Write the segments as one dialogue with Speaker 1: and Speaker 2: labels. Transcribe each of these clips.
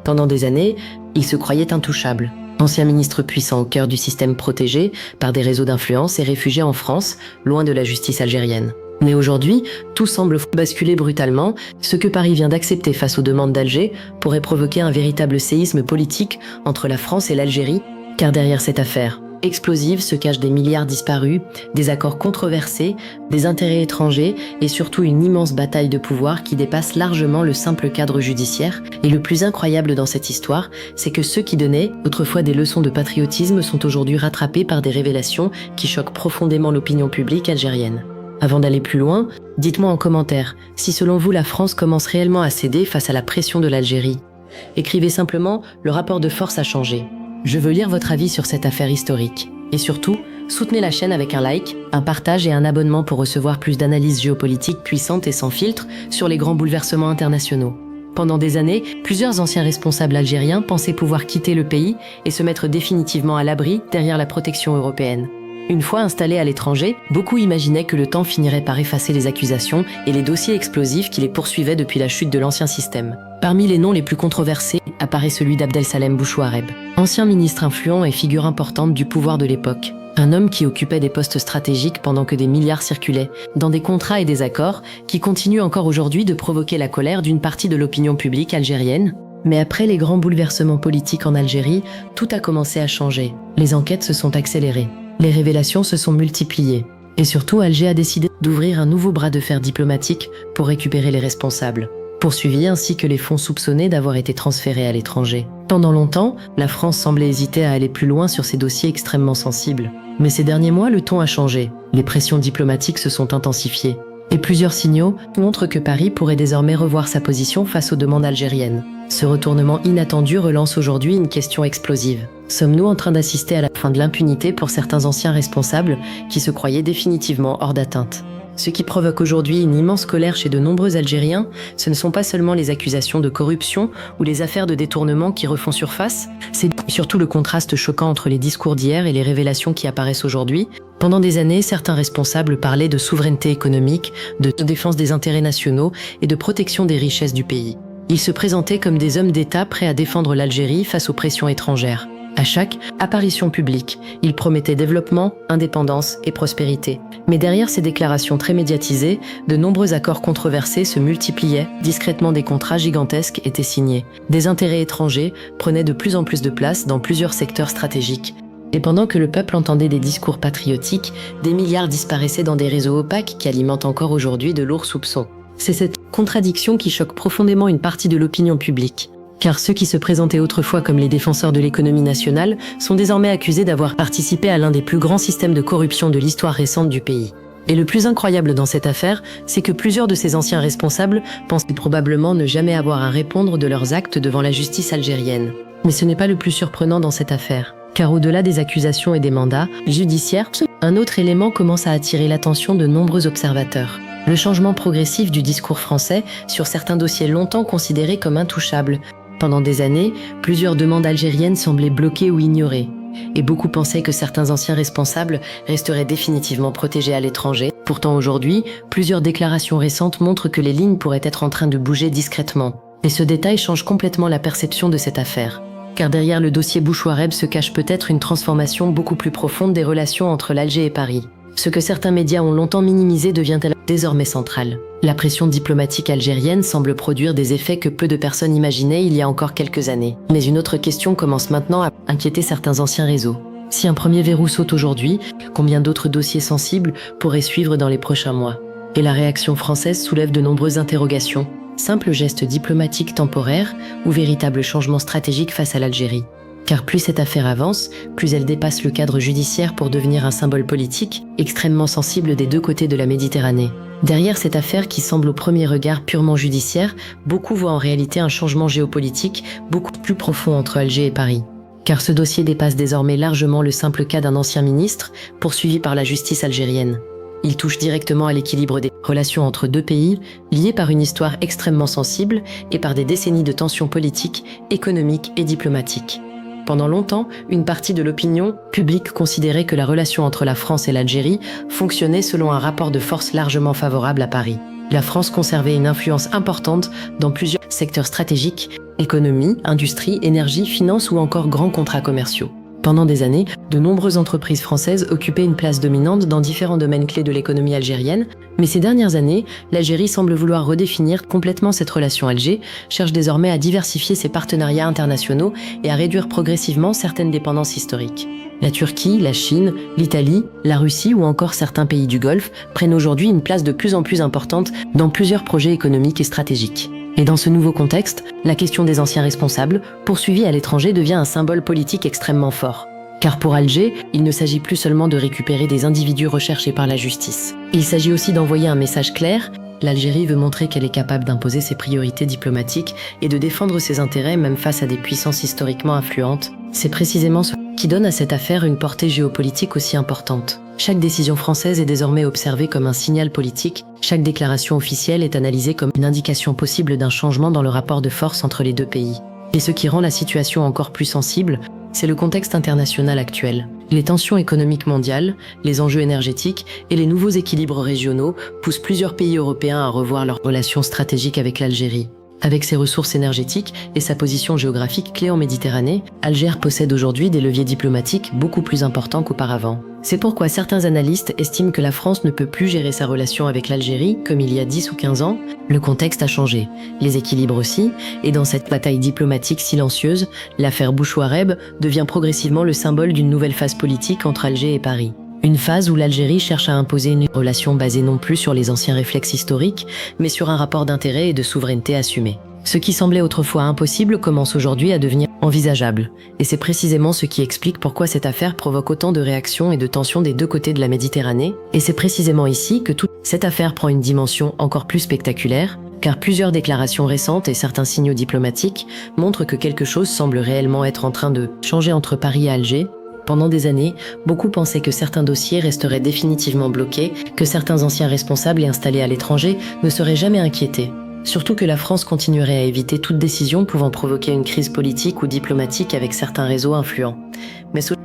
Speaker 1: Pendant des années, il se croyait intouchable. Ancien ministre puissant au cœur du système protégé par des réseaux d'influence et réfugié en France, loin de la justice algérienne. Mais aujourd'hui, tout semble basculer brutalement. Ce que Paris vient d'accepter face aux demandes d'Alger pourrait provoquer un véritable séisme politique entre la France et l'Algérie, car derrière cette affaire explosive se cachent des milliards disparus, des accords controversés, des intérêts étrangers et surtout une immense bataille de pouvoir qui dépasse largement le simple cadre judiciaire. Et le plus incroyable dans cette histoire, c'est que ceux qui donnaient autrefois des leçons de patriotisme sont aujourd'hui rattrapés par des révélations qui choquent profondément l'opinion publique algérienne. Avant d'aller plus loin, dites-moi en commentaire si selon vous la France commence réellement à céder face à la pression de l'Algérie. Écrivez simplement « Le rapport de force a changé ». Je veux lire votre avis sur cette affaire historique. Et surtout, soutenez la chaîne avec un like, un partage et un abonnement pour recevoir plus d'analyses géopolitiques puissantes et sans filtre sur les grands bouleversements internationaux. Pendant des années, plusieurs anciens responsables algériens pensaient pouvoir quitter le pays et se mettre définitivement à l'abri derrière la protection européenne. Une fois installés à l'étranger, beaucoup imaginaient que le temps finirait par effacer les accusations et les dossiers explosifs qui les poursuivaient depuis la chute de l'ancien système. Parmi les noms les plus controversés apparaît celui d'Abdel-Salem Bouchouareb, ancien ministre influent et figure importante du pouvoir de l'époque. Un homme qui occupait des postes stratégiques pendant que des milliards circulaient, dans des contrats et des accords qui continuent encore aujourd'hui de provoquer la colère d'une partie de l'opinion publique algérienne. Mais après les grands bouleversements politiques en Algérie, tout a commencé à changer. Les enquêtes se sont accélérées. Les révélations se sont multipliées. Et surtout, Alger a décidé d'ouvrir un nouveau bras de fer diplomatique pour récupérer les responsables, poursuivis ainsi que les fonds soupçonnés d'avoir été transférés à l'étranger. Pendant longtemps, la France semblait hésiter à aller plus loin sur ces dossiers extrêmement sensibles. Mais ces derniers mois, le ton a changé. Les pressions diplomatiques se sont intensifiées. Et plusieurs signaux montrent que Paris pourrait désormais revoir sa position face aux demandes algériennes. Ce retournement inattendu relance aujourd'hui une question explosive. Sommes-nous en train d'assister à la fin de l'impunité pour certains anciens responsables qui se croyaient définitivement hors d'atteinte? Ce qui provoque aujourd'hui une immense colère chez de nombreux Algériens, ce ne sont pas seulement les accusations de corruption ou les affaires de détournement qui refont surface, c'est surtout le contraste choquant entre les discours d'hier et les révélations qui apparaissent aujourd'hui. Pendant des années, certains responsables parlaient de souveraineté économique, de défense des intérêts nationaux et de protection des richesses du pays. Ils se présentaient comme des hommes d'État prêts à défendre l'Algérie face aux pressions étrangères. À chaque apparition publique, ils promettaient développement, indépendance et prospérité. Mais derrière ces déclarations très médiatisées, de nombreux accords controversés se multipliaient, discrètement des contrats gigantesques étaient signés. Des intérêts étrangers prenaient de plus en plus de place dans plusieurs secteurs stratégiques. Et pendant que le peuple entendait des discours patriotiques, des milliards disparaissaient dans des réseaux opaques qui alimentent encore aujourd'hui de lourds soupçons. C'est cette contradiction qui choque profondément une partie de l'opinion publique. Car ceux qui se présentaient autrefois comme les défenseurs de l'économie nationale sont désormais accusés d'avoir participé à l'un des plus grands systèmes de corruption de l'histoire récente du pays. Et le plus incroyable dans cette affaire, c'est que plusieurs de ces anciens responsables pensaient probablement ne jamais avoir à répondre de leurs actes devant la justice algérienne. Mais ce n'est pas le plus surprenant dans cette affaire. Car au-delà des accusations et des mandats judiciaires, un autre élément commence à attirer l'attention de nombreux observateurs. Le changement progressif du discours français sur certains dossiers longtemps considérés comme intouchables. Pendant des années, plusieurs demandes algériennes semblaient bloquées ou ignorées. Et beaucoup pensaient que certains anciens responsables resteraient définitivement protégés à l'étranger. Pourtant aujourd'hui, plusieurs déclarations récentes montrent que les lignes pourraient être en train de bouger discrètement. Et ce détail change complètement la perception de cette affaire. Car derrière le dossier Bouchouareb se cache peut-être une transformation beaucoup plus profonde des relations entre l'Alger et Paris. Ce que certains médias ont longtemps minimisé devient-elle désormais central. La pression diplomatique algérienne semble produire des effets que peu de personnes imaginaient il y a encore quelques années. Mais une autre question commence maintenant à inquiéter certains anciens réseaux. Si un premier verrou saute aujourd'hui, combien d'autres dossiers sensibles pourraient suivre dans les prochains mois? Et la réaction française soulève de nombreuses interrogations. Simple geste diplomatique temporaire ou véritable changement stratégique face à l'Algérie? Car plus cette affaire avance, plus elle dépasse le cadre judiciaire pour devenir un symbole politique, extrêmement sensible des deux côtés de la Méditerranée. Derrière cette affaire qui semble au premier regard purement judiciaire, beaucoup voient en réalité un changement géopolitique beaucoup plus profond entre Alger et Paris. Car ce dossier dépasse désormais largement le simple cas d'un ancien ministre, poursuivi par la justice algérienne. Il touche directement à l'équilibre des relations entre deux pays, liés par une histoire extrêmement sensible et par des décennies de tensions politiques, économiques et diplomatiques. Pendant longtemps, une partie de l'opinion publique considérait que la relation entre la France et l'Algérie fonctionnait selon un rapport de force largement favorable à Paris. La France conservait une influence importante dans plusieurs secteurs stratégiques, économie, industrie, énergie, finance ou encore grands contrats commerciaux. Pendant des années, de nombreuses entreprises françaises occupaient une place dominante dans différents domaines clés de l'économie algérienne, mais ces dernières années, l'Algérie semble vouloir redéfinir complètement cette relation. Alger cherche désormais à diversifier ses partenariats internationaux et à réduire progressivement certaines dépendances historiques. La Turquie, la Chine, l'Italie, la Russie ou encore certains pays du Golfe prennent aujourd'hui une place de plus en plus importante dans plusieurs projets économiques et stratégiques. Et dans ce nouveau contexte, la question des anciens responsables, poursuivis à l'étranger, devient un symbole politique extrêmement fort. Car pour Alger, il ne s'agit plus seulement de récupérer des individus recherchés par la justice. Il s'agit aussi d'envoyer un message clair. L'Algérie veut montrer qu'elle est capable d'imposer ses priorités diplomatiques et de défendre ses intérêts même face à des puissances historiquement influentes. C'est précisément ce qui donne à cette affaire une portée géopolitique aussi importante. Chaque décision française est désormais observée comme un signal politique, chaque déclaration officielle est analysée comme une indication possible d'un changement dans le rapport de force entre les deux pays. Et ce qui rend la situation encore plus sensible, c'est le contexte international actuel. Les tensions économiques mondiales, les enjeux énergétiques et les nouveaux équilibres régionaux poussent plusieurs pays européens à revoir leurs relations stratégiques avec l'Algérie. Avec ses ressources énergétiques et sa position géographique clé en Méditerranée, Alger possède aujourd'hui des leviers diplomatiques beaucoup plus importants qu'auparavant. C'est pourquoi certains analystes estiment que la France ne peut plus gérer sa relation avec l'Algérie comme il y a 10 ou 15 ans. Le contexte a changé, les équilibres aussi, et dans cette bataille diplomatique silencieuse, l'affaire Bouchouareb devient progressivement le symbole d'une nouvelle phase politique entre Alger et Paris. Une phase où l'Algérie cherche à imposer une relation basée non plus sur les anciens réflexes historiques, mais sur un rapport d'intérêt et de souveraineté assumé. Ce qui semblait autrefois impossible commence aujourd'hui à devenir envisageable. Et c'est précisément ce qui explique pourquoi cette affaire provoque autant de réactions et de tensions des deux côtés de la Méditerranée. Et c'est précisément ici que toute cette affaire prend une dimension encore plus spectaculaire, car plusieurs déclarations récentes et certains signaux diplomatiques montrent que quelque chose semble réellement être en train de changer entre Paris et Alger. Pendant des années, beaucoup pensaient que certains dossiers resteraient définitivement bloqués, que certains anciens responsables et installés à l'étranger ne seraient jamais inquiétés. Surtout que la France continuerait à éviter toute décision pouvant provoquer une crise politique ou diplomatique avec certains réseaux influents.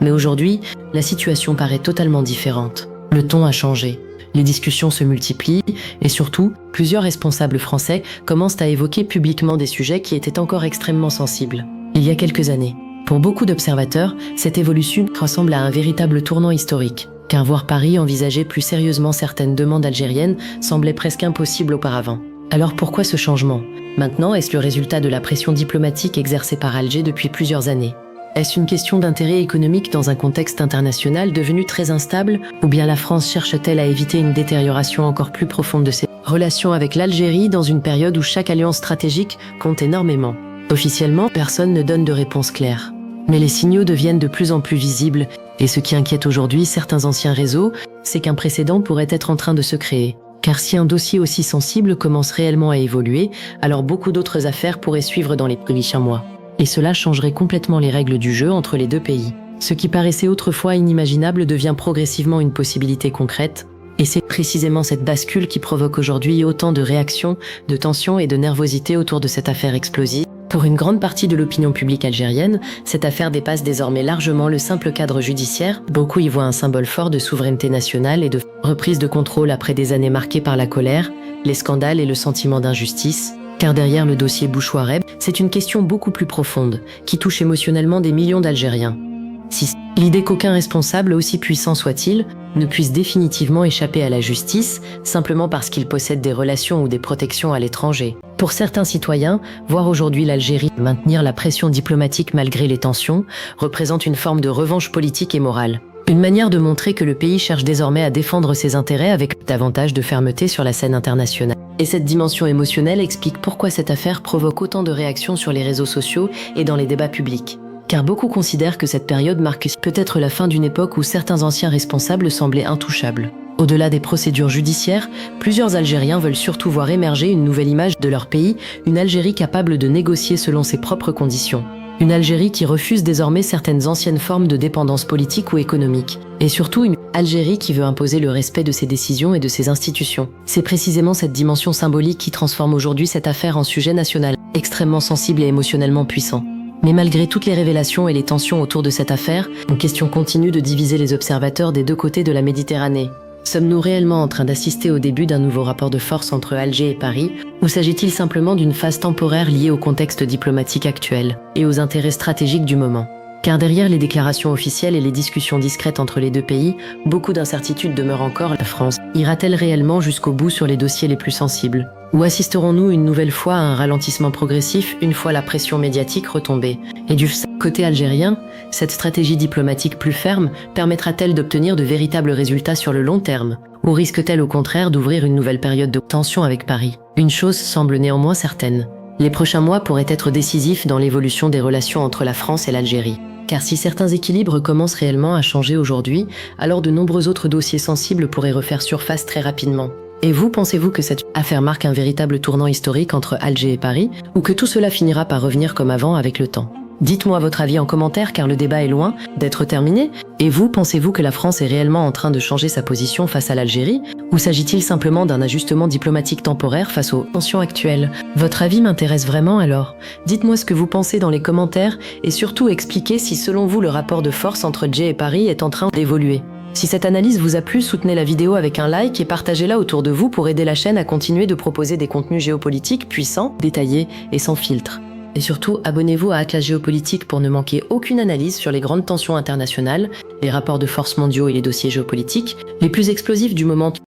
Speaker 1: Mais aujourd'hui, la situation paraît totalement différente. Le ton a changé. Les discussions se multiplient et surtout, plusieurs responsables français commencent à évoquer publiquement des sujets qui étaient encore extrêmement sensibles. Il y a quelques années. Pour beaucoup d'observateurs, cette évolution ressemble à un véritable tournant historique, car voir Paris envisager plus sérieusement certaines demandes algériennes semblait presque impossible auparavant. Alors pourquoi ce changement? Maintenant, est-ce le résultat de la pression diplomatique exercée par Alger depuis plusieurs années? Est-ce une question d'intérêt économique dans un contexte international devenu très instable, ou bien la France cherche-t-elle à éviter une détérioration encore plus profonde de ses relations avec l'Algérie dans une période où chaque alliance stratégique compte énormément? Officiellement, personne ne donne de réponse claire. Mais les signaux deviennent de plus en plus visibles, et ce qui inquiète aujourd'hui certains anciens réseaux, c'est qu'un précédent pourrait être en train de se créer. Car si un dossier aussi sensible commence réellement à évoluer, alors beaucoup d'autres affaires pourraient suivre dans les prochains mois. Et cela changerait complètement les règles du jeu entre les deux pays. Ce qui paraissait autrefois inimaginable devient progressivement une possibilité concrète, et c'est précisément cette bascule qui provoque aujourd'hui autant de réactions, de tensions et de nervosité autour de cette affaire explosive. Pour une grande partie de l'opinion publique algérienne, cette affaire dépasse désormais largement le simple cadre judiciaire. Beaucoup y voient un symbole fort de souveraineté nationale et de reprise de contrôle après des années marquées par la colère, les scandales et le sentiment d'injustice. Car derrière le dossier Bouchouareb, c'est une question beaucoup plus profonde, qui touche émotionnellement des millions d'Algériens. Si l'idée qu'aucun responsable, aussi puissant soit-il, ne puisse définitivement échapper à la justice, simplement parce qu'il possède des relations ou des protections à l'étranger. Pour certains citoyens, voir aujourd'hui l'Algérie maintenir la pression diplomatique malgré les tensions représente une forme de revanche politique et morale. Une manière de montrer que le pays cherche désormais à défendre ses intérêts avec davantage de fermeté sur la scène internationale. Et cette dimension émotionnelle explique pourquoi cette affaire provoque autant de réactions sur les réseaux sociaux et dans les débats publics. Car beaucoup considèrent que cette période marque peut-être la fin d'une époque où certains anciens responsables semblaient intouchables. Au-delà des procédures judiciaires, plusieurs Algériens veulent surtout voir émerger une nouvelle image de leur pays, une Algérie capable de négocier selon ses propres conditions. Une Algérie qui refuse désormais certaines anciennes formes de dépendance politique ou économique. Et surtout, une Algérie qui veut imposer le respect de ses décisions et de ses institutions. C'est précisément cette dimension symbolique qui transforme aujourd'hui cette affaire en sujet national, extrêmement sensible et émotionnellement puissant. Mais malgré toutes les révélations et les tensions autour de cette affaire, une question continue de diviser les observateurs des deux côtés de la Méditerranée. Sommes-nous réellement en train d'assister au début d'un nouveau rapport de force entre Alger et Paris, ou s'agit-il simplement d'une phase temporaire liée au contexte diplomatique actuel et aux intérêts stratégiques du moment? Car derrière les déclarations officielles et les discussions discrètes entre les deux pays, beaucoup d'incertitudes demeurent encore. La France ira-t-elle réellement jusqu'au bout sur les dossiers les plus sensibles? Ou assisterons-nous une nouvelle fois à un ralentissement progressif une fois la pression médiatique retombée? Et du côté algérien, cette stratégie diplomatique plus ferme permettra-t-elle d'obtenir de véritables résultats sur le long terme? Ou risque-t-elle au contraire d'ouvrir une nouvelle période de tension avec Paris? Une chose semble néanmoins certaine. Les prochains mois pourraient être décisifs dans l'évolution des relations entre la France et l'Algérie. Car si certains équilibres commencent réellement à changer aujourd'hui, alors de nombreux autres dossiers sensibles pourraient refaire surface très rapidement. Et vous, pensez-vous que cette affaire marque un véritable tournant historique entre Alger et Paris, ou que tout cela finira par revenir comme avant avec le temps? Dites-moi votre avis en commentaire car le débat est loin d'être terminé. Et vous, pensez-vous que la France est réellement en train de changer sa position face à l'Algérie? Ou s'agit-il simplement d'un ajustement diplomatique temporaire face aux tensions actuelles? Votre avis m'intéresse vraiment alors. Dites-moi ce que vous pensez dans les commentaires et surtout expliquez si selon vous le rapport de force entre Alger et Paris est en train d'évoluer. Si cette analyse vous a plu, soutenez la vidéo avec un like et partagez-la autour de vous pour aider la chaîne à continuer de proposer des contenus géopolitiques puissants, détaillés et sans filtre. Et surtout, abonnez-vous à Atlas Géopolitique pour ne manquer aucune analyse sur les grandes tensions internationales, les rapports de force mondiaux et les dossiers géopolitiques les plus explosifs du moment.